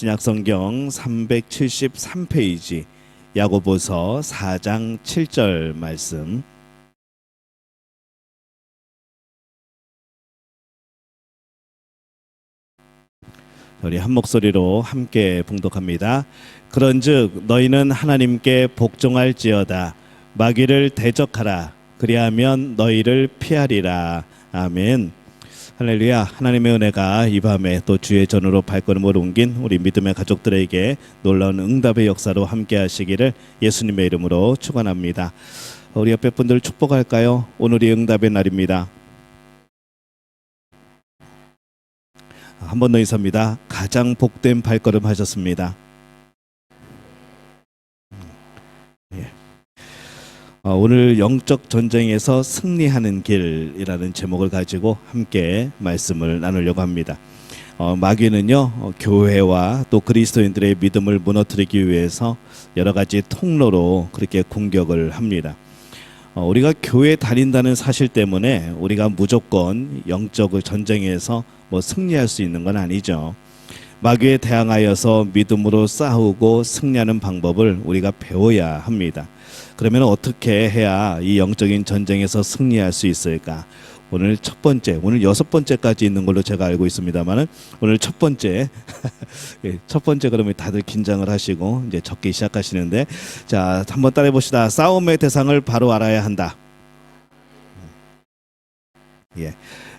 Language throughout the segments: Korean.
신약성경 373페이지 야고보서 4장 7절 말씀. 우리 한 목소리로 함께 봉독합니다. 그런즉 너희는 하나님께 복종할지어다. 마귀를 대적하라. 그리하면 너희를 피하리라. 아멘. 할렐루야. 하나님의 은혜가 이 밤에 또 주의 전으로 발걸음을 옮긴 우리 믿음의 가족들에게 놀라운 응답의 역사로 함께 하시기를 예수님의 이름으로 축원합니다. 우리 옆에 분들 축복할까요? 오늘이 응답의 날입니다. 한 번 더 인사합니다. 가장 복된 발걸음 하셨습니다. 오늘 영적 전쟁에서 승리하는 길이라는 제목을 가지고 함께 말씀을 나누려고 합니다. 마귀는요, 교회와 또 그리스도인들의 믿음을 무너뜨리기 위해서 여러 가지 통로로 그렇게 공격을 합니다. 우리가 교회 다닌다는 사실 때문에 우리가 무조건 영적 전쟁에서 승리할 수 있는 건 아니죠. 마귀에 대항하여서 믿음으로 싸우고 승리하는 방법을 우리가 배워야 합니다. 그러면 어떻게 해야 이 영적인 전쟁에서 승리할 수 있을까? 오늘 첫 번째, 오늘 6번째까지 있는 걸로 제가 알고 있습니다만은 오늘 첫 번째 그러면 다들 긴장을 하시고 이제 적기 시작하시는데, 자, 한번 따라해 봅시다. 싸움의 대상을 바로 알아야 한다.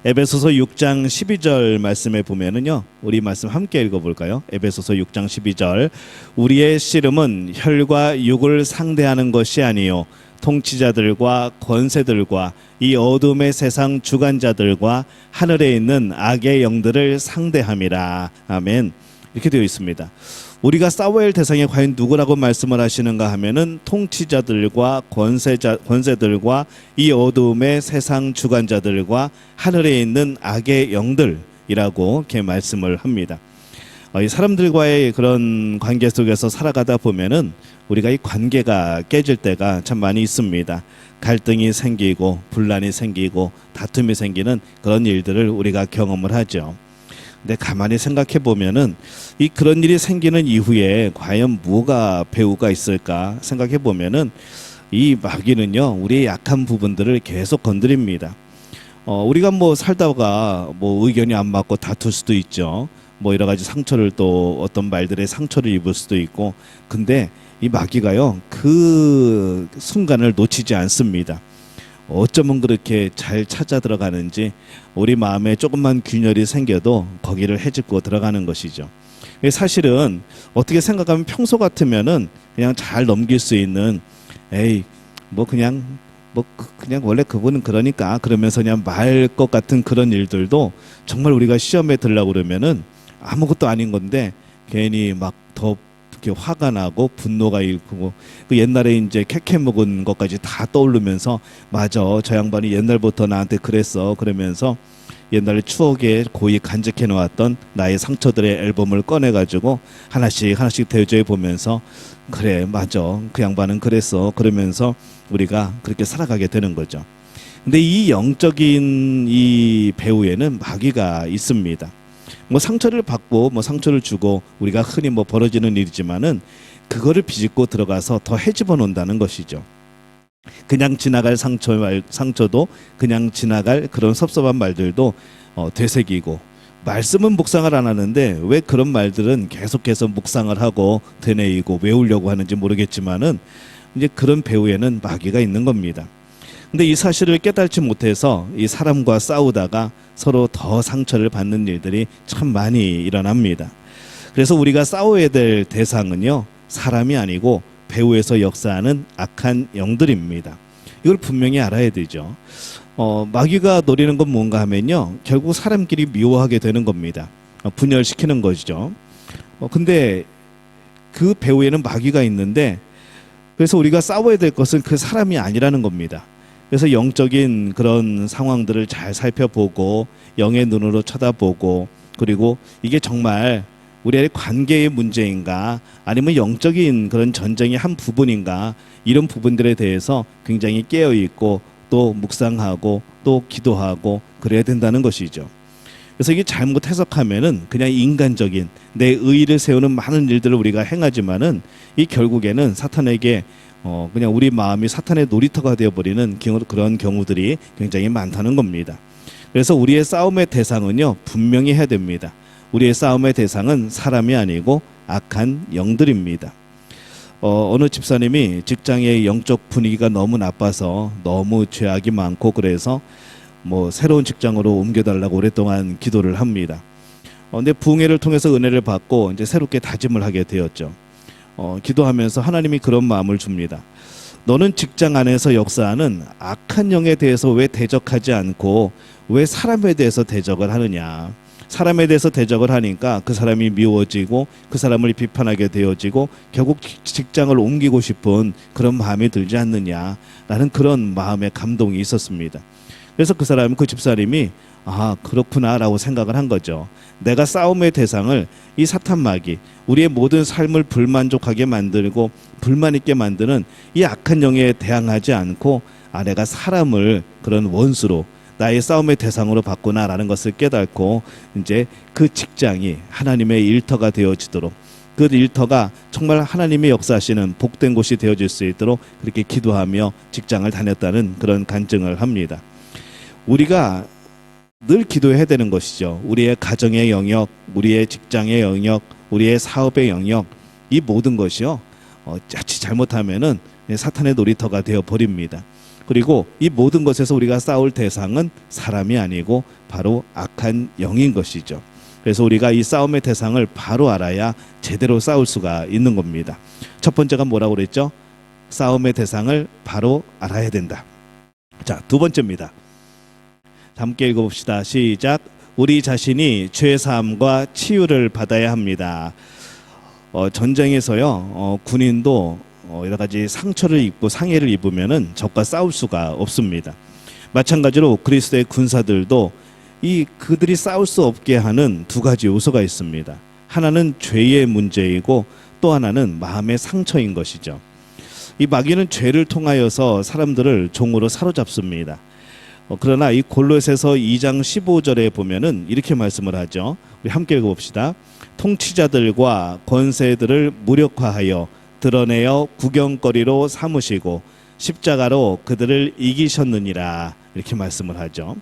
에베소서 6장 12절 말씀에 보면은요, 우리 말씀 함께 읽어볼까요? 에베소서 6장 12절. 우리의 씨름은 혈과 육을 상대하는 것이 아니요 통치자들과 권세들과 이 어둠의 세상 주관자들과 하늘에 있는 악의 영들을 상대함이라. 아멘. 이렇게 되어 있습니다. 우리가 싸워야 할 대상이 과연 누구라고 말씀을 하시는가 하면은 통치자들과 권세들과 이 어두움의 세상 주관자들과 하늘에 있는 악의 영들이라고 이렇게 말씀을 합니다. 이 사람들과의 그런 관계 속에서 살아가다 보면은 우리가 이 관계가 깨질 때가 참 많이 있습니다. 갈등이 생기고 분란이 생기고 다툼이 생기는 그런 일들을 우리가 경험을 하죠. 근데 가만히 생각해 보면은 이 그런 일이 생기는 이후에 과연 뭐가 배우가 있을까 생각해 보면은 이 마귀는요, 우리의 약한 부분들을 계속 건드립니다. 우리가 살다가 의견이 안 맞고 다툴 수도 있죠. 여러 가지 상처를, 또 어떤 말들의 상처를 입을 수도 있고, 근데 이 마귀가요, 그 순간을 놓치지 않습니다. 어쩌면 그렇게 잘 찾아 들어가는지 우리 마음에 조금만 균열이 생겨도 거기를 헤집고 들어가는 것이죠. 사실은 어떻게 생각하면 평소 같으면은 그냥 잘 넘길 수 있는, 그냥 원래 그분은 그러니까 그러면서 그냥 말 것 같은 그런 일들도 정말 우리가 시험에 들려고 그러면은 아무것도 아닌 건데 괜히 더 이렇게 화가 나고 분노가 일고, 그 옛날에 이제 캐캐 먹은 것까지 다 떠오르면서, 맞아, 저 양반이 옛날부터 나한테 그랬어, 그러면서 옛날에 추억에 고이 간직해 놓았던 나의 상처들의 앨범을 꺼내가지고 하나씩 대조해 보면서, 그래, 맞아, 그 양반은 그랬어, 그러면서 우리가 그렇게 살아가게 되는 거죠. 근데 이 영적인 이 배후에는 마귀가 있습니다. 상처를 받고 상처를 주고 우리가 흔히 벌어지는 일이지만은 그거를 비집고 들어가서 더 헤집어 놓는다는 것이죠. 그냥 지나갈 상처도, 그냥 지나갈 그런 섭섭한 말들도 되새기고, 말씀은 묵상을 안 하는데 왜 그런 말들은 계속해서 묵상을 하고 되뇌이고 외우려고 하는지 모르겠지만은 이제 그런 배후에는 마귀가 있는 겁니다. 근데 이 사실을 깨닫지 못해서 이 사람과 싸우다가 서로 더 상처를 받는 일들이 참 많이 일어납니다. 그래서 우리가 싸워야 될 대상은요, 사람이 아니고 배후에서 역사하는 악한 영들입니다. 이걸 분명히 알아야 되죠. 마귀가 노리는 건 뭔가 하면요, 결국 사람끼리 미워하게 되는 겁니다. 분열시키는 것이죠. 근데 그 배후에는 마귀가 있는데, 그래서 우리가 싸워야 될 것은 그 사람이 아니라는 겁니다. 그래서 영적인 그런 상황들을 잘 살펴보고 영의 눈으로 쳐다보고, 그리고 이게 정말 우리의 관계의 문제인가, 아니면 영적인 그런 전쟁의 한 부분인가, 이런 부분들에 대해서 굉장히 깨어있고 또 묵상하고 또 기도하고 그래야 된다는 것이죠. 그래서 이게 잘못 해석하면은 그냥 인간적인 내 의의를 세우는 많은 일들을 우리가 행하지만은 이 결국에는 사탄에게 그냥 우리 마음이 사탄의 놀이터가 되어버리는 그런 경우들이 굉장히 많다는 겁니다. 그래서 우리의 싸움의 대상은요, 분명히 해야 됩니다. 우리의 싸움의 대상은 사람이 아니고 악한 영들입니다. 어느 집사님이 직장의 영적 분위기가 너무 나빠서 너무 죄악이 많고 그래서 새로운 직장으로 옮겨달라고 오랫동안 기도를 합니다. 근데 부흥회를 통해서 은혜를 받고 이제 새롭게 다짐을 하게 되었죠. 기도하면서 하나님이 그런 마음을 줍니다. 너는 직장 안에서 역사하는 악한 영에 대해서 왜 대적하지 않고 왜 사람에 대해서 대적을 하느냐. 사람에 대해서 대적을 하니까 그 사람이 미워지고 그 사람을 비판하게 되어지고 결국 직장을 옮기고 싶은 그런 마음이 들지 않느냐라는 그런 마음의 감동이 있었습니다. 그래서 그 집사님이 그렇구나라고 생각을 한 거죠. 내가 싸움의 대상을 이 사탄 마귀, 우리의 모든 삶을 불만족하게 만들고 불만 있게 만드는 이 악한 영에 대항하지 않고 내가 사람을 그런 원수로 나의 싸움의 대상으로 봤구나라는 것을 깨닫고 이제 그 직장이 하나님의 일터가 되어지도록, 그 일터가 정말 하나님의 역사하시는 복된 곳이 되어질 수 있도록 그렇게 기도하며 직장을 다녔다는 그런 간증을 합니다. 우리가 늘 기도해야 되는 것이죠. 우리의 가정의 영역, 우리의 직장의 영역, 우리의 사업의 영역, 이 모든 것이요, 자칫 잘못하면은 사탄의 놀이터가 되어 버립니다. 그리고 이 모든 것에서 우리가 싸울 대상은 사람이 아니고 바로 악한 영인 것이죠. 그래서 우리가 이 싸움의 대상을 바로 알아야 제대로 싸울 수가 있는 겁니다. 첫 번째가 뭐라고 그랬죠? 싸움의 대상을 바로 알아야 된다. 자, 두 번째입니다. 함께 읽어봅시다. 시작. 우리 자신이 죄사함과 치유를 받아야 합니다. 전쟁에서요, 군인도 여러 가지 상처를 입고 상해를 입으면은 적과 싸울 수가 없습니다. 마찬가지로 그리스도의 군사들도 그들이 싸울 수 없게 하는 두 가지 요소가 있습니다. 하나는 죄의 문제이고 또 하나는 마음의 상처인 것이죠. 이 마귀는 죄를 통하여서 사람들을 종으로 사로잡습니다. 그러나 이 골로새서 2장 15절에 보면은 이렇게 말씀을 하죠. 우리 함께 읽어봅시다. 통치자들과 권세들을 무력화하여 드러내어 구경거리로 삼으시고 십자가로 그들을 이기셨느니라, 이렇게 말씀을 하죠.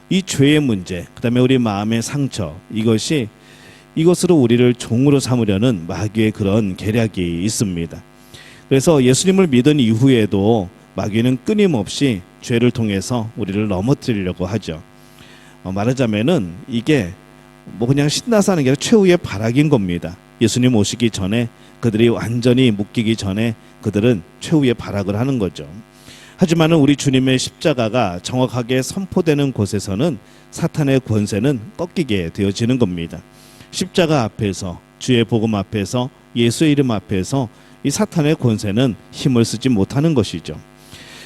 이 죄의 문제, 그다음에 우리 마음의 상처, 이것으로 우리를 종으로 삼으려는 마귀의 그런 계략이 있습니다. 그래서 예수님을 믿은 이후에도 마귀는 끊임없이 죄를 통해서 우리를 넘어뜨리려고 하죠. 말하자면은 이게 그냥 신나서 하는 게 아니라 최후의 발악인 겁니다. 예수님 오시기 전에, 그들이 완전히 묶이기 전에 그들은 최후의 발악을 하는 거죠. 하지만 우리 주님의 십자가가 정확하게 선포되는 곳에서는 사탄의 권세는 꺾이게 되어지는 겁니다. 십자가 앞에서, 주의 복음 앞에서, 예수의 이름 앞에서 이 사탄의 권세는 힘을 쓰지 못하는 것이죠.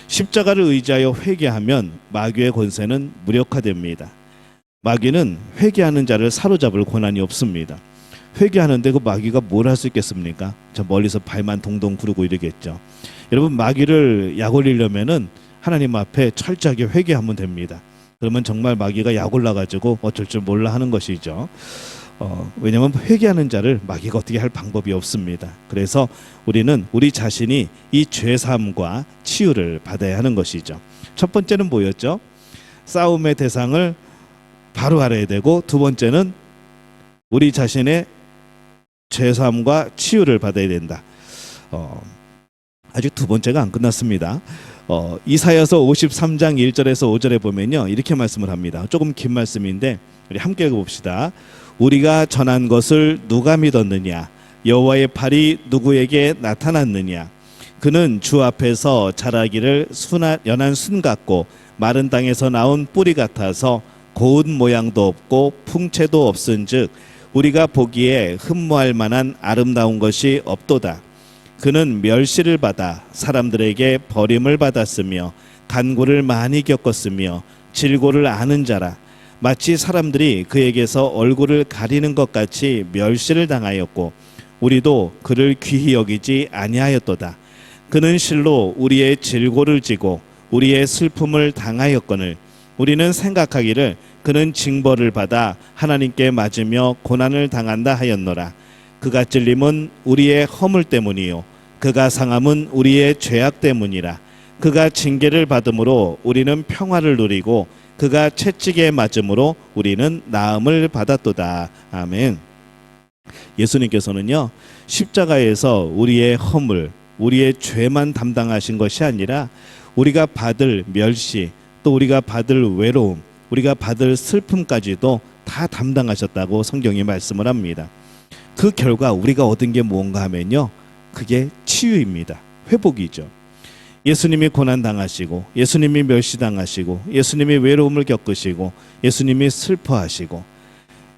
십자가를 의지하여 회개하면 마귀의 권세는 무력화됩니다. 마귀는 회개하는 자를 사로잡을 권한이 없습니다. 회개하는데 그 마귀가 뭘 할 수 있겠습니까? 저 멀리서 발만 동동 구르고 이러겠죠. 여러분, 마귀를 약 올리려면은 하나님 앞에 철저하게 회개하면 됩니다. 그러면 정말 마귀가 약 올라가지고 어쩔 줄 몰라 하는 것이죠. 왜냐하면 회개하는 자를 마귀가 어떻게 할 방법이 없습니다. 그래서 우리는 우리 자신이 이 죄사함과 치유를 받아야 하는 것이죠. 첫 번째는 뭐였죠? 싸움의 대상을 바로 알아야 되고, 두 번째는 우리 자신의 죄사함과 치유를 받아야 된다. 아직 두 번째가 안 끝났습니다. 이사야서 53장 1절에서 5절에 보면요, 이렇게 말씀을 합니다. 조금 긴 말씀인데 우리 함께 읽어봅시다. 우리가 전한 것을 누가 믿었느냐? 여호와의 팔이 누구에게 나타났느냐? 그는 주 앞에서 자라기를 연한 순 같고 마른 땅에서 나온 뿌리 같아서 고운 모양도 없고 풍채도 없은즉 우리가 보기에 흠모할 만한 아름다운 것이 없도다. 그는 멸시를 받아 사람들에게 버림을 받았으며 간고를 많이 겪었으며 질고를 아는 자라. 마치 사람들이 그에게서 얼굴을 가리는 것 같이 멸시를 당하였고 우리도 그를 귀히 여기지 아니하였도다. 그는 실로 우리의 질고를 지고 우리의 슬픔을 당하였거늘 우리는 생각하기를 그는 징벌을 받아 하나님께 맞으며 고난을 당한다 하였노라. 그가 찔림은 우리의 허물 때문이요 그가 상함은 우리의 죄악 때문이라. 그가 징계를 받음으로 우리는 평화를 누리고 그가 채찍에 맞음으로 우리는 나음을 받았도다. 아멘. 예수님께서는요, 십자가에서 우리의 허물, 우리의 죄만 담당하신 것이 아니라 우리가 받을 멸시, 또 우리가 받을 외로움, 우리가 받을 슬픔까지도 다 담당하셨다고 성경이 말씀을 합니다. 그 결과 우리가 얻은 게 뭔가 하면요, 그게 치유입니다. 회복이죠. 예수님이 고난당하시고, 예수님이 멸시당하시고, 예수님이 외로움을 겪으시고, 예수님이 슬퍼하시고,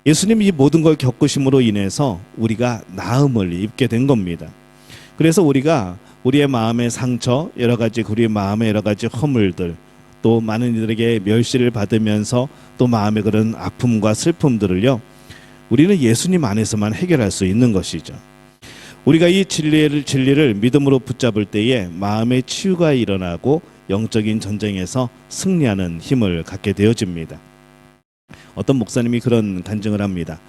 예수님이 이 모든 걸 겪으심으로 인해서 우리가 나음을 입게 된 겁니다. 그래서 우리가 우리의 마음의 상처, 여러 가지 우리의 마음의 여러 가지 허물들, 또 많은 이들에게 멸시를 받으면서 또 마음의 그런 아픔과 슬픔들을요, 우리는 예수님 안에서만 해결할 수 있는 것이죠. 우리가 이 진리를 믿음으로 붙잡을 때에 마음의 치유가 일어나고 영적인 전쟁에서 승리하는 힘을 갖게 되어집니다. 어떤 목사님이 그런 간증을 합니다.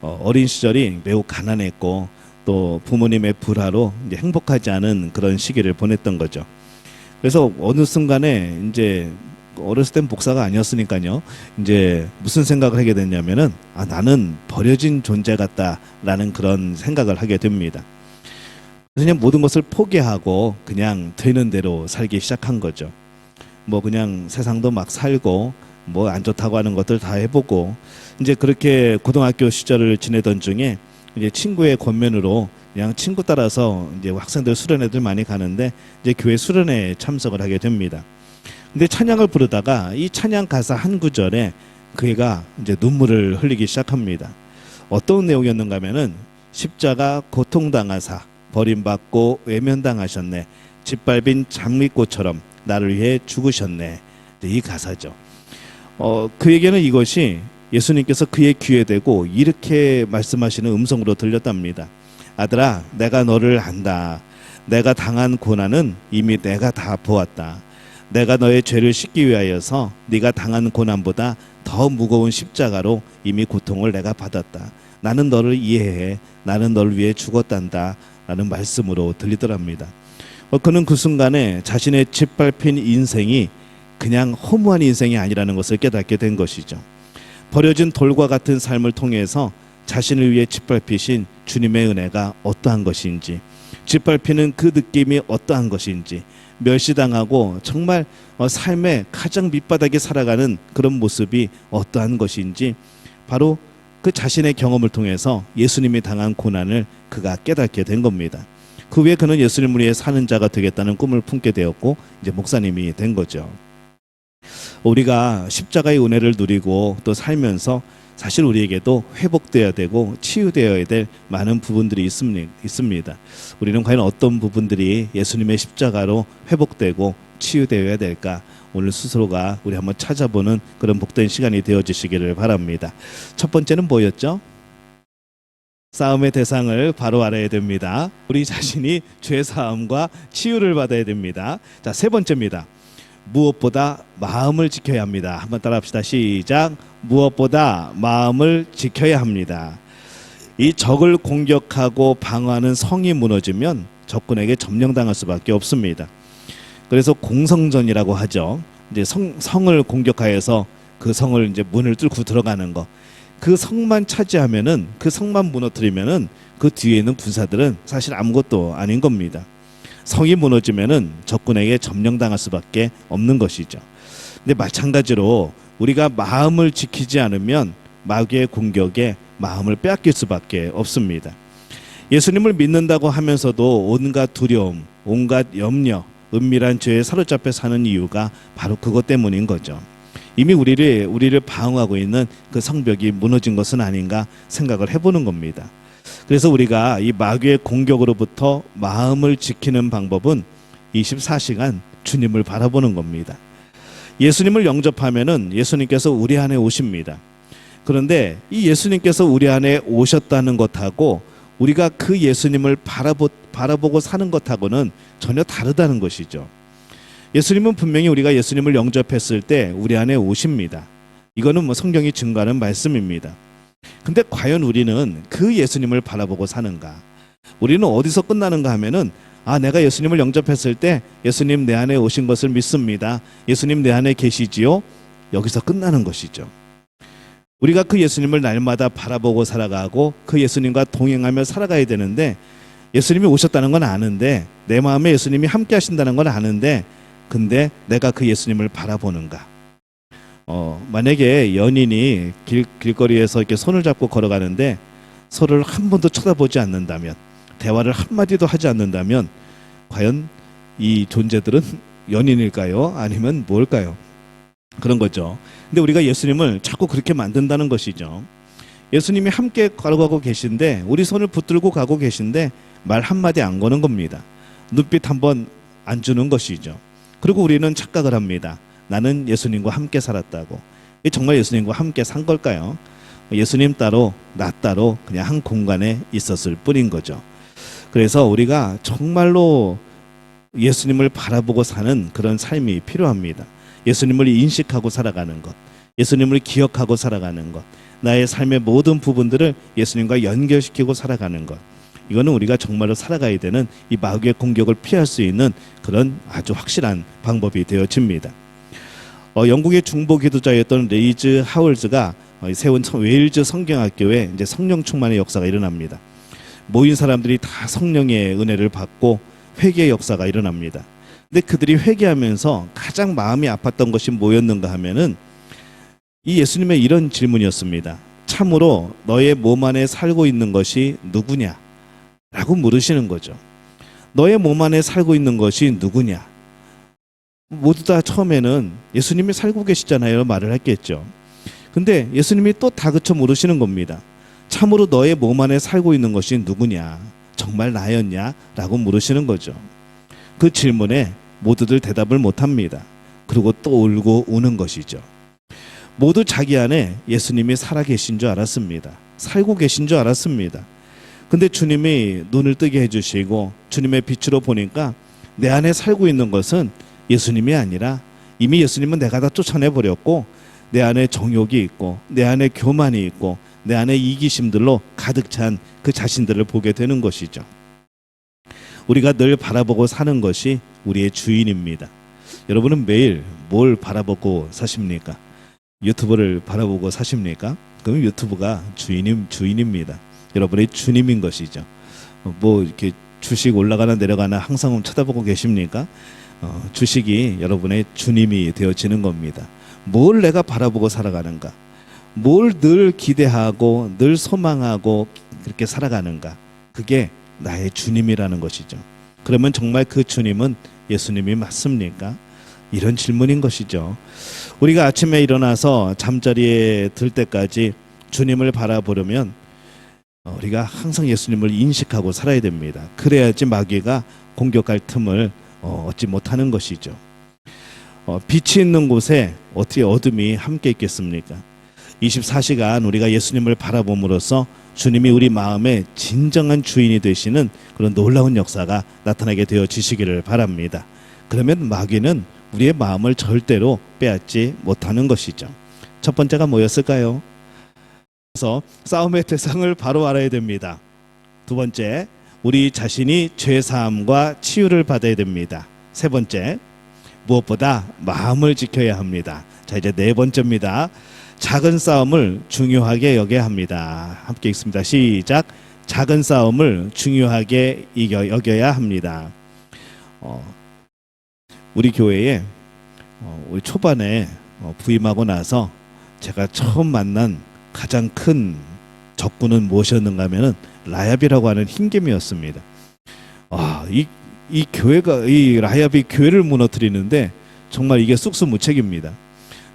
어린 시절이 매우 가난했고 또 부모님의 불화로 이제 행복하지 않은 그런 시기를 보냈던 거죠. 그래서 어느 순간에 이제 어렸을 땐 목사가 아니었으니까요. 이제 무슨 생각을 하게 됐냐면은 나는 버려진 존재 같다라는 그런 생각을 하게 됩니다. 그래서 그냥 모든 것을 포기하고 그냥 되는 대로 살기 시작한 거죠. 뭐 그냥 세상도 막 살고 뭐 안 좋다고 하는 것들 다 해보고 이제 그렇게 고등학교 시절을 지내던 중에 이제 친구의 권면으로 그냥 친구 따라서 이제 학생들 수련회들 많이 가는데 이제 교회 수련회에 참석을 하게 됩니다. 근데 찬양을 부르다가 이 찬양 가사 한 구절에 그 애가 이제 눈물을 흘리기 시작합니다. 어떤 내용이었는가 하면은 십자가 고통당하사 버림받고 외면당하셨네. 짓밟힌 장미꽃처럼 나를 위해 죽으셨네. 이 가사죠. 그에게는 이것이 예수님께서 그의 귀에 대고 이렇게 말씀하시는 음성으로 들렸답니다. 아들아, 내가 너를 안다. 내가 당한 고난은 이미 내가 다 보았다. 내가 너의 죄를 씻기 위하여서 네가 당한 고난보다 더 무거운 십자가로 이미 고통을 내가 받았다. 나는 너를 이해해. 나는 너를 위해 죽었단다. 라는 말씀으로 들리더랍니다. 그는 그 순간에 자신의 짓밟힌 인생이 그냥 허무한 인생이 아니라는 것을 깨닫게 된 것이죠. 버려진 돌과 같은 삶을 통해서 자신을 위해 짓밟히신 주님의 은혜가 어떠한 것인지, 짓밟히는 그 느낌이 어떠한 것인지, 멸시당하고 정말 삶의 가장 밑바닥에 살아가는 그런 모습이 어떠한 것인지 바로 그 자신의 경험을 통해서 예수님이 당한 고난을 그가 깨닫게 된 겁니다. 그 후에 그는 예수님을 위해 사는 자가 되겠다는 꿈을 품게 되었고 이제 목사님이 된 거죠. 우리가 십자가의 은혜를 누리고 또 살면서 사실 우리에게도 회복되어야 되고 치유되어야 될 많은 부분들이 있습니다. 우리는 과연 어떤 부분들이 예수님의 십자가로 회복되고 치유되어야 될까? 오늘 스스로가 우리 한번 찾아보는 그런 복된 시간이 되어주시기를 바랍니다. 첫 번째는 뭐였죠? 싸움의 대상을 바로 알아야 됩니다. 우리 자신이 죄사함과 치유를 받아야 됩니다. 자, 세 번째입니다. 무엇보다 마음을 지켜야 합니다. 한번 따라합시다. 시작. 무엇보다 마음을 지켜야 합니다. 이 적을 공격하고 방어하는 성이 무너지면 적군에게 점령당할 수밖에 없습니다. 그래서 공성전이라고 하죠. 이제 성을 공격하여서 그 성을 이제 문을 뚫고 들어가는 거. 그 성만 차지하면은, 그 성만 무너뜨리면은 그 뒤에 있는 군사들은 사실 아무것도 아닌 겁니다. 성이 무너지면은 적군에게 점령당할 수밖에 없는 것이죠. 근데 마찬가지로 우리가 마음을 지키지 않으면 마귀의 공격에 마음을 빼앗길 수밖에 없습니다. 예수님을 믿는다고 하면서도 온갖 두려움, 온갖 염려, 은밀한 죄에 사로잡혀 사는 이유가 바로 그것 때문인 거죠. 이미 우리를 방어하고 있는 그 성벽이 무너진 것은 아닌가 생각을 해보는 겁니다. 그래서 우리가 이 마귀의 공격으로부터 마음을 지키는 방법은 24시간 주님을 바라보는 겁니다. 예수님을 영접하면은 예수님께서 우리 안에 오십니다. 그런데 이 예수님께서 우리 안에 오셨다는 것하고 우리가 그 예수님을 바라보고 사는 것하고는 전혀 다르다는 것이죠. 예수님은 분명히 우리가 예수님을 영접했을 때 우리 안에 오십니다. 이거는 뭐 성경이 증거하는 말씀입니다. 근데 과연 우리는 그 예수님을 바라보고 사는가? 우리는 어디서 끝나는가 하면은 내가 예수님을 영접했을 때 예수님 내 안에 오신 것을 믿습니다. 예수님 내 안에 계시지요? 여기서 끝나는 것이죠. 우리가 그 예수님을 날마다 바라보고 살아가고 그 예수님과 동행하며 살아가야 되는데, 예수님이 오셨다는 건 아는데, 내 마음에 예수님이 함께 하신다는 건 아는데, 근데 내가 그 예수님을 바라보는가? 만약에 연인이 길거리에서 이렇게 손을 잡고 걸어가는데 서로를 한 번도 쳐다보지 않는다면, 대화를 한마디도 하지 않는다면 과연 이 존재들은 연인일까요? 아니면 뭘까요? 그런 거죠. 근데 우리가 예수님을 자꾸 그렇게 만든다는 것이죠. 예수님이 함께 걸어가고 계신데, 우리 손을 붙들고 가고 계신데 말 한마디 안 거는 겁니다. 눈빛 한번 안 주는 것이죠. 그리고 우리는 착각을 합니다. 나는 예수님과 함께 살았다고. 정말 예수님과 함께 산 걸까요? 예수님 따로 나 따로 그냥 한 공간에 있었을 뿐인 거죠. 그래서 우리가 정말로 예수님을 바라보고 사는 그런 삶이 필요합니다. 예수님을 인식하고 살아가는 것, 예수님을 기억하고 살아가는 것, 나의 삶의 모든 부분들을 예수님과 연결시키고 살아가는 것, 이거는 우리가 정말로 살아가야 되는 이 마귀의 공격을 피할 수 있는 그런 아주 확실한 방법이 되어집니다. 영국의 중보 기도자였던 레이즈 하월즈가 세운 웨일즈 성경학교에 이제 성령 충만의 역사가 일어납니다. 모인 사람들이 다 성령의 은혜를 받고 회개의 역사가 일어납니다. 근데 그들이 회개하면서 가장 마음이 아팠던 것이 뭐였는가 하면은 이 예수님의 이런 질문이었습니다. 참으로 너의 몸 안에 살고 있는 것이 누구냐? 라고 물으시는 거죠. 너의 몸 안에 살고 있는 것이 누구냐? 모두 다 처음에는 예수님이 살고 계시잖아요 말을 했겠죠. 근데 예수님이 또 다그쳐 물으시는 겁니다. 참으로 너의 몸 안에 살고 있는 것이 누구냐? 정말 나였냐? 라고 물으시는 거죠. 그 질문에 모두들 대답을 못합니다. 그리고 또 울고 우는 것이죠. 모두 자기 안에 예수님이 살아계신 줄 알았습니다. 살고 계신 줄 알았습니다. 근데 주님이 눈을 뜨게 해주시고 주님의 빛으로 보니까 내 안에 살고 있는 것은 예수님이 아니라 이미 예수님은 내가 다 쫓아내버렸고, 내 안에 정욕이 있고 내 안에 교만이 있고 내 안에 이기심들로 가득 찬 그 자신들을 보게 되는 것이죠. 우리가 늘 바라보고 사는 것이 우리의 주인입니다. 여러분은 매일 뭘 바라보고 사십니까? 유튜브를 바라보고 사십니까? 그럼 유튜브가 주인입니다. 여러분의 주님인 것이죠. 뭐 이렇게 주식 올라가나 내려가나 항상 쳐다보고 계십니까? 주식이 여러분의 주님이 되어지는 겁니다. 뭘 내가 바라보고 살아가는가? 뭘 늘 기대하고 늘 소망하고 그렇게 살아가는가? 그게 나의 주님이라는 것이죠. 그러면 정말 그 주님은 예수님이 맞습니까? 이런 질문인 것이죠. 우리가 아침에 일어나서 잠자리에 들 때까지 주님을 바라보려면 우리가 항상 예수님을 인식하고 살아야 됩니다. 그래야지 마귀가 공격할 틈을 얻지 못하는 것이죠. 빛이 있는 곳에 어떻게 어둠이 함께 있겠습니까? 24시간 우리가 예수님을 바라봄으로써 주님이 우리 마음의 진정한 주인이 되시는 그런 놀라운 역사가 나타나게 되어지시기를 바랍니다. 그러면 마귀는 우리의 마음을 절대로 빼앗지 못하는 것이죠. 첫 번째가 뭐였을까요? 그래서 싸움의 대상을 바로 알아야 됩니다. 두 번째, 우리 자신이 죄사함과 치유를 받아야 됩니다. 세 번째, 무엇보다 마음을 지켜야 합니다. 자, 이제 네 번째입니다. 작은 싸움을 중요하게 여겨야 합니다. 함께 읽습니다. 시작. 작은 싸움을 중요하게 여겨야 합니다. 우리 교회에 우리 초반에 부임하고 나서 제가 처음 만난 가장 큰 적군은 무엇이었는가 하면은 라합이라고 하는 흰개미였습니다. 이 교회가, 이 라합이 교회를 무너뜨리는데 정말 이게 쑥스무책입니다.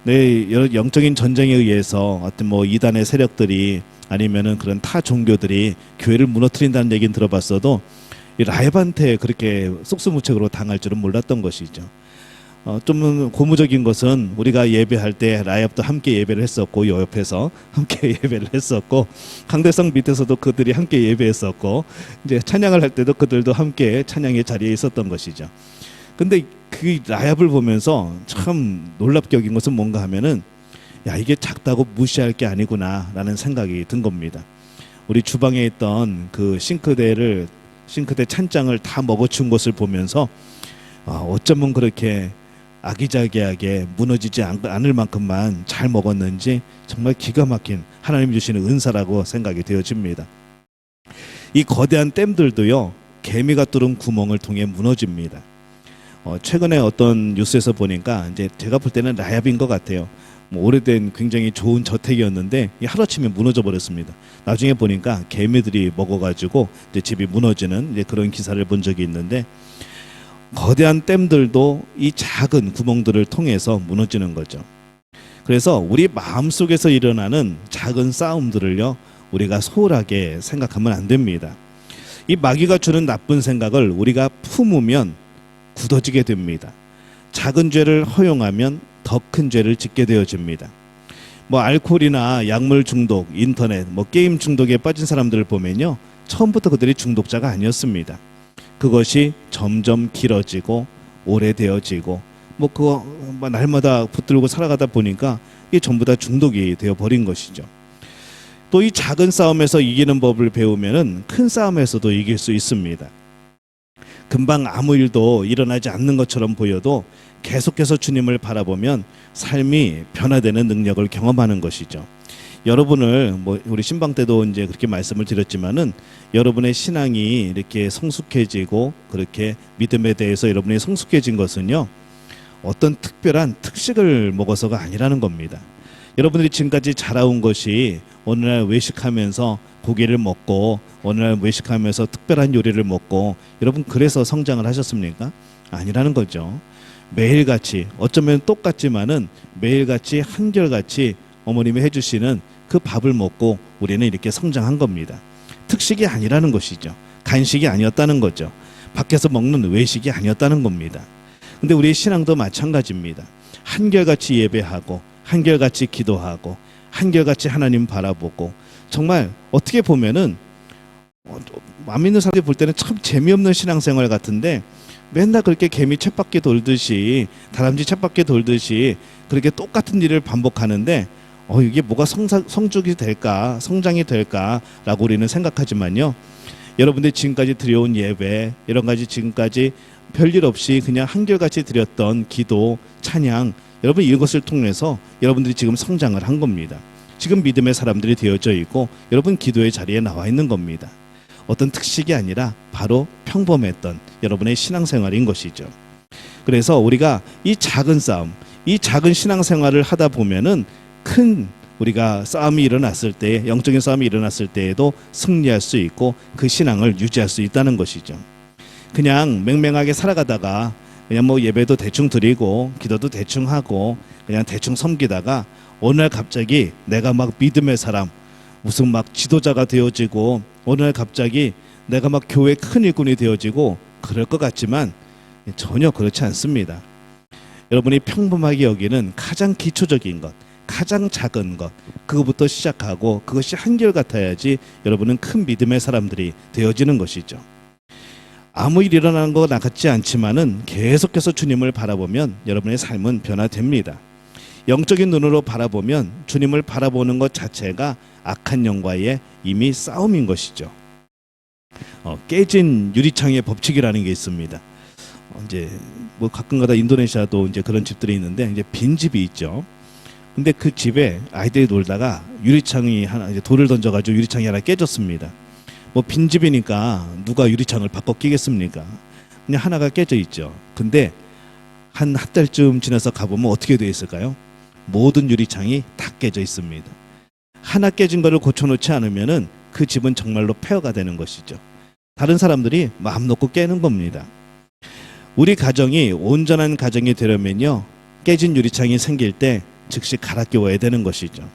네, 영적인 전쟁에 의해서 어떤 뭐 이단의 세력들이 아니면은 그런 타 종교들이 교회를 무너뜨린다는 얘기는 들어봤어도 이 라합한테 그렇게 쑥스무책으로 당할 줄은 몰랐던 것이죠. 좀 고무적인 것은 우리가 예배할 때 라합도 함께 예배를 했었고, 옆에서 함께 예배를 했었고, 강대성 밑에서도 그들이 함께 예배했었고, 이제 찬양을 할 때도 그들도 함께 찬양의 자리에 있었던 것이죠. 근데 그 라합을 보면서 참 놀랍게 여긴 것은 뭔가 하면은 야, 이게 작다고 무시할 게 아니구나 라는 생각이 든 겁니다. 우리 주방에 있던 그 싱크대 찬장을 다 먹어치운 것을 보면서 어쩌면 그렇게 아기자기하게 무너지지 않을 만큼만 잘 먹었는지 정말 기가 막힌 하나님 주시는 은사라고 생각이 되어집니다. 이 거대한 댐들도요, 개미가 뚫은 구멍을 통해 무너집니다. 최근에 어떤 뉴스에서 보니까 이제 제가 볼 때는 나약인 것 같아요. 오래된 굉장히 좋은 저택이었는데 하루아침에 무너져 버렸습니다. 나중에 보니까 개미들이 먹어가지고 이제 집이 무너지는 이제 그런 기사를 본 적이 있는데, 거대한 댐들도 이 작은 구멍들을 통해서 무너지는 거죠. 그래서 우리 마음속에서 일어나는 작은 싸움들을요, 우리가 소홀하게 생각하면 안 됩니다. 이 마귀가 주는 나쁜 생각을 우리가 품으면 굳어지게 됩니다. 작은 죄를 허용하면 더 큰 죄를 짓게 되어집니다. 알코올이나 약물 중독, 인터넷, 게임 중독에 빠진 사람들을 보면요, 처음부터 그들이 중독자가 아니었습니다. 그것이 점점 길어지고 오래되어지고 그거 날마다 붙들고 살아가다 보니까 이게 전부 다 중독이 되어 버린 것이죠. 또 이 작은 싸움에서 이기는 법을 배우면은 큰 싸움에서도 이길 수 있습니다. 금방 아무 일도 일어나지 않는 것처럼 보여도 계속해서 주님을 바라보면 삶이 변화되는 능력을 경험하는 것이죠. 여러분을 우리 신방 때도 이제 그렇게 말씀을 드렸지만은, 여러분의 신앙이 이렇게 성숙해지고 그렇게 믿음에 대해서 여러분이 성숙해진 것은요, 어떤 특별한 특식을 먹어서가 아니라는 겁니다. 여러분들이 지금까지 자라온 것이 어느 날 외식하면서 고기를 먹고 어느 날 외식하면서 특별한 요리를 먹고, 여러분 그래서 성장을 하셨습니까? 아니라는 거죠. 매일같이, 어쩌면 똑같지만은 매일같이 한결같이 어머님이 해주시는 그 밥을 먹고 우리는 이렇게 성장한 겁니다. 특식이 아니라는 것이죠. 간식이 아니었다는 거죠. 밖에서 먹는 외식이 아니었다는 겁니다. 근데 우리의 신앙도 마찬가지입니다. 한결같이 예배하고 한결같이 기도하고 한결같이 하나님 바라보고, 정말 어떻게 보면은 안 믿는 사람들이 볼 때는 참 재미없는 신앙생활 같은데, 맨날 그렇게 개미 쳇바퀴 돌듯이, 다람쥐 쳇바퀴 돌듯이 그렇게 똑같은 일을 반복하는데 이게 뭐가 성숙이 될까, 성장이 될까라고 우리는 생각하지만요, 여러분들이 지금까지 드려온 예배, 여러 가지 지금까지 별일 없이 그냥 한결같이 드렸던 기도, 찬양, 여러분 이것을 통해서 여러분들이 지금 성장을 한 겁니다. 지금 믿음의 사람들이 되어져 있고 여러분 기도의 자리에 나와 있는 겁니다. 어떤 특식이 아니라 바로 평범했던 여러분의 신앙생활인 것이죠. 그래서 우리가 이 작은 싸움, 이 작은 신앙생활을 하다 보면은 큰 우리가 싸움이 일어났을 때, 영적인 싸움이 일어났을 때에도 승리할 수 있고 그 신앙을 유지할 수 있다는 것이죠. 그냥 맹맹하게 살아가다가 그냥 예배도 대충 드리고 기도도 대충 하고 그냥 대충 섬기다가 어느 날 갑자기 내가 믿음의 사람, 무슨 지도자가 되어지고, 어느 날 갑자기 내가 교회 큰 일꾼이 되어지고 그럴 것 같지만 전혀 그렇지 않습니다. 여러분이 평범하게 여기는 가장 기초적인 것, 가장 작은 것, 그것부터 시작하고 그것이 한결같아야지 여러분은 큰 믿음의 사람들이 되어지는 것이죠. 아무 일 일어나는 것 같지 않지만은 계속해서 주님을 바라보면 여러분의 삶은 변화됩니다. 영적인 눈으로 바라보면 주님을 바라보는 것 자체가 악한 영과의 이미 싸움인 것이죠. 깨진 유리창의 법칙이라는 게 있습니다. 이제 가끔가다 인도네시아도 이제 그런 집들이 있는데, 이제 빈 집이 있죠. 근데 그 집에 아이들이 놀다가 유리창이 하나, 이제 돌을 던져가지고 유리창이 하나 깨졌습니다. 빈 집이니까 누가 유리창을 바꿔 끼겠습니까? 그냥 하나가 깨져 있죠. 근데 한 달쯤 지나서 가보면 어떻게 되어 있을까요? 모든 유리창이 다 깨져 있습니다. 하나 깨진 거를 고쳐놓지 않으면은 그 집은 정말로 폐허가 되는 것이죠. 다른 사람들이 마음 놓고 깨는 겁니다. 우리 가정이 온전한 가정이 되려면요, 깨진 유리창이 생길 때 즉시 갈아 끼워야 되는 것이죠.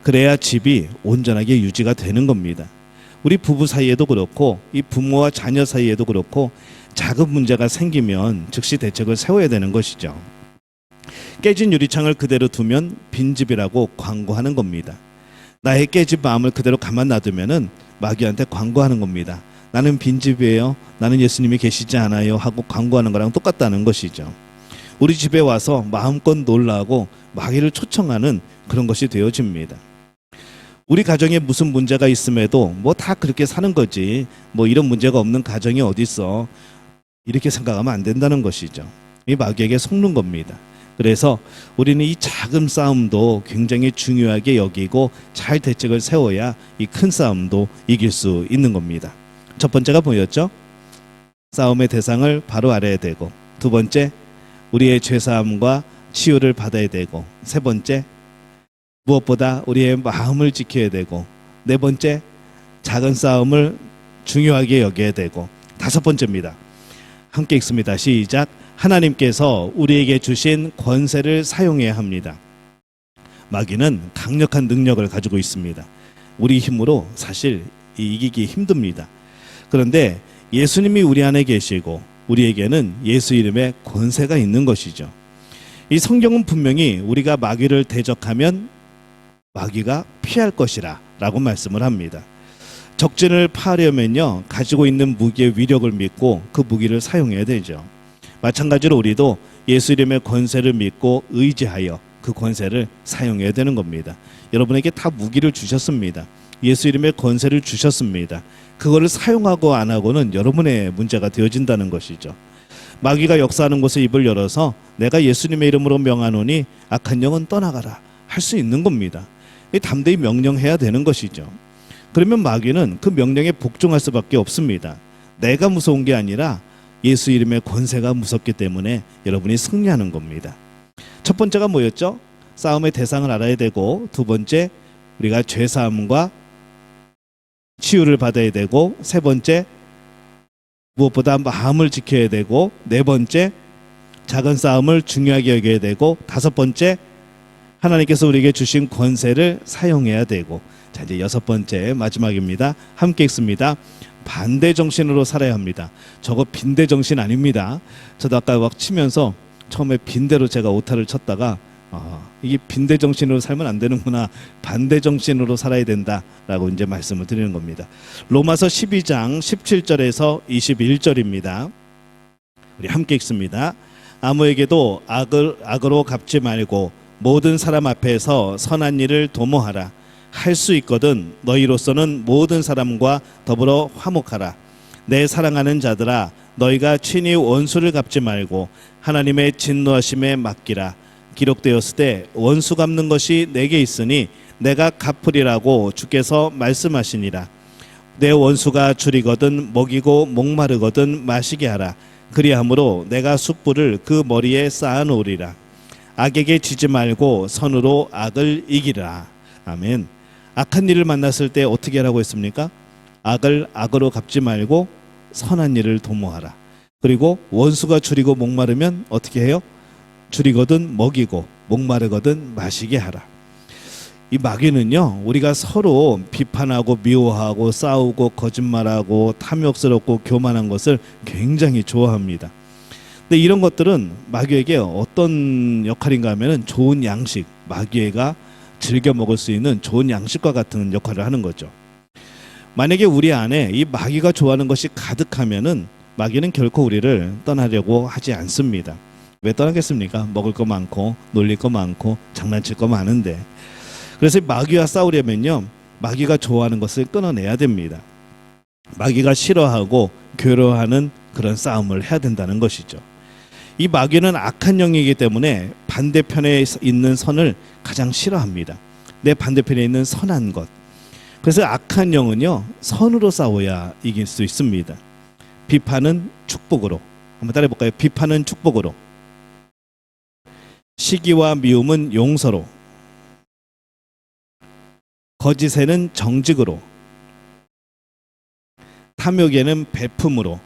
그래야 집이 온전하게 유지가 되는 겁니다. 우리 부부 사이에도 그렇고 이 부모와 자녀 사이에도 그렇고 작은 문제가 생기면 즉시 대책을 세워야 되는 것이죠. 깨진 유리창을 그대로 두면 빈집이라고 광고하는 겁니다. 나의 깨진 마음을 그대로 가만 놔두면은 마귀한테 광고하는 겁니다. 나는 빈집이에요, 나는 예수님이 계시지 않아요 하고 광고하는 거랑 똑같다는 것이죠. 우리 집에 와서 마음껏 놀라고 마귀를 초청하는 그런 것이 되어집니다. 우리 가정에 무슨 문제가 있음에도 뭐 다 그렇게 사는 거지, 뭐 이런 문제가 없는 가정이 어디 있어, 이렇게 생각하면 안 된다는 것이죠. 이 마귀에게 속는 겁니다. 그래서 우리는 이 작은 싸움도 굉장히 중요하게 여기고 잘 대책을 세워야 이 큰 싸움도 이길 수 있는 겁니다. 첫 번째가 뭐였죠? 싸움의 대상을 바로 알아야 되고, 두 번째 우리의 죄사함과 치유를 받아야 되고, 세 번째 무엇보다 우리의 마음을 지켜야 되고, 네 번째 작은 싸움을 중요하게 여겨야 되고, 다섯 번째입니다. 함께 읽습니다. 시작. 하나님께서 우리에게 주신 권세를 사용해야 합니다. 마귀는 강력한 능력을 가지고 있습니다. 우리 힘으로 사실 이기기 힘듭니다. 그런데 예수님이 우리 안에 계시고 우리에게는 예수 이름의 권세가 있는 것이죠. 이 성경은 분명히 우리가 마귀를 대적하면 마귀가 피할 것이라 라고 말씀을 합니다. 적진을 파하려면요, 가지고 있는 무기의 위력을 믿고 그 무기를 사용해야 되죠. 마찬가지로 우리도 예수 이름의 권세를 믿고 의지하여 그 권세를 사용해야 되는 겁니다. 여러분에게 다 무기를 주셨습니다. 예수 이름의 권세를 주셨습니다. 그거를 사용하고 안 하고는 여러분의 문제가 되어진다는 것이죠. 마귀가 역사하는 곳에 입을 열어서 내가 예수님의 이름으로 명하노니 악한 영은 떠나가라 할 수 있는 겁니다. 담대히 명령해야 되는 것이죠. 그러면 마귀는 그 명령에 복종할 수밖에 없습니다. 내가 무서운 게 아니라 예수 이름의 권세가 무섭기 때문에 여러분이 승리하는 겁니다. 첫 번째가 뭐였죠? 싸움의 대상을 알아야 되고, 두 번째 우리가 죄사함과 치유를 받아야 되고, 세 번째 무엇보다 마음을 지켜야 되고, 네 번째 작은 싸움을 중요하게 여겨야 되고, 다섯 번째 하나님께서 우리에게 주신 권세를 사용해야 되고, 자 이제 여섯 번째 마지막입니다. 함께 읽습니다. 반대 정신으로 살아야 합니다. 저거 빈대 정신 아닙니다. 저도 아까 막 치면서 처음에 빈대로 제가 오타를 쳤다가 이게 빈대 정신으로 살면 안 되는구나, 반대 정신으로 살아야 된다라고 이제 말씀을 드리는 겁니다. 로마서 12장 17절에서 21절입니다. 우리 함께 읽습니다. 아무에게도 악으로 갚지 말고 모든 사람 앞에서 선한 일을 도모하라. 할 수 있거든 너희로서는 모든 사람과 더불어 화목하라. 내 사랑하는 자들아, 너희가 친히 원수를 갚지 말고 하나님의 진노하심에 맡기라. 기록되었을 때 원수 갚는 것이 내게 있으니 내가 갚으리라고 주께서 말씀하시니라. 내 원수가 줄이거든 먹이고 목마르거든 마시게 하라. 그리함으로 내가 숯불을 그 머리에 쌓아 놓으리라. 악에게 지지 말고 선으로 악을 이기라. 아멘. 악한 일을 만났을 때 어떻게 하라고 했습니까? 악을 악으로 갚지 말고 선한 일을 도모하라. 그리고 원수가 줄이고 목마르면 어떻게 해요? 줄이거든 먹이고 목마르거든 마시게 하라. 이 마귀는요, 우리가 서로 비판하고 미워하고 싸우고 거짓말하고 탐욕스럽고 교만한 것을 굉장히 좋아합니다. 근데 이런 것들은 마귀에게 어떤 역할인가 하면은 좋은 양식, 마귀가 즐겨 먹을 수 있는 좋은 양식과 같은 역할을 하는 거죠. 만약에 우리 안에 이 마귀가 좋아하는 것이 가득하면은 마귀는 결코 우리를 떠나려고 하지 않습니다. 왜 떠나겠습니까? 먹을 거 많고 놀릴 거 많고 장난칠 거 많은데. 그래서 마귀와 싸우려면요, 마귀가 좋아하는 것을 끊어내야 됩니다. 마귀가 싫어하고 괴로워하는 그런 싸움을 해야 된다는 것이죠. 이 마귀는 악한 영이기 때문에 반대편에 있는 선을 가장 싫어합니다. 내 반대편에 있는 선한 것. 그래서 악한 영은요, 선으로 싸워야 이길 수 있습니다. 비판은 축복으로. 한번 따라해 볼까요? 비판은 축복으로. 시기와 미움은 용서로. 거짓에는 정직으로. 탐욕에는 베품으로.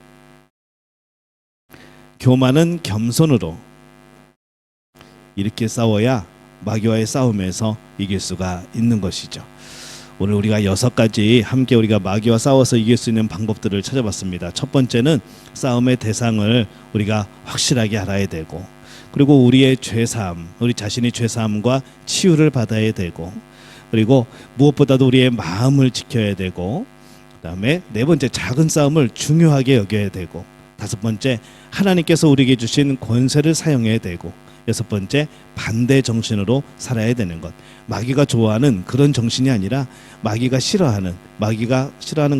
교만은 겸손으로. 이렇게 싸워야 마귀와의 싸움에서 이길 수가 있는 것이죠. 오늘 우리가 6가지 함께 우리가 마귀와 싸워서 이길 수 있는 방법들을 찾아봤습니다. 첫 번째는 싸움의 대상을 우리가 확실하게 알아야 되고, 그리고 우리의 죄사함, 우리 자신의 죄사함과 치유를 받아야 되고, 그리고 무엇보다도 우리의 마음을 지켜야 되고, 그다음에 네 번째 작은 싸움을 중요하게 여겨야 되고, 다섯 번째 하나님께서 우리에게 주신 권세를 사용해야 되고, 여섯 번째, 반대 정신으로 살아야 되는 것. 마귀가 좋아하는 그런 정신이 아니라 마귀가 싫어하는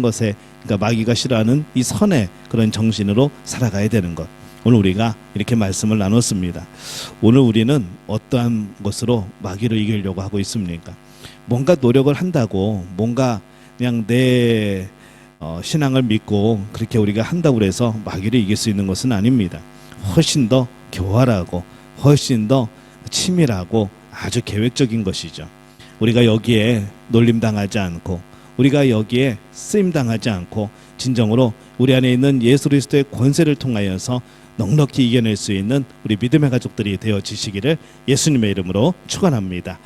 것에, 그러니까 마귀가 싫어하는 이 선의 그런 정신으로 살아가야 되는 것. 오늘 우리가 이렇게 말씀을 나눴습니다. 오늘 우리는 어떠한 것으로 마귀를 이기려고 하고 있습니까? 뭔가 노력을 한다고, 뭔가 그냥 내 신앙을 믿고 그렇게 우리가 한다고 해서 마귀를 이길 수 있는 것은 아닙니다. 훨씬 더 교활하고 훨씬 더 치밀하고 아주 계획적인 것이죠. 우리가 여기에 놀림당하지 않고, 우리가 여기에 쓰임당하지 않고, 진정으로 우리 안에 있는 예수 그리스도의 권세를 통하여서 넉넉히 이겨낼 수 있는 우리 믿음의 가족들이 되어지시기를 예수님의 이름으로 축원합니다.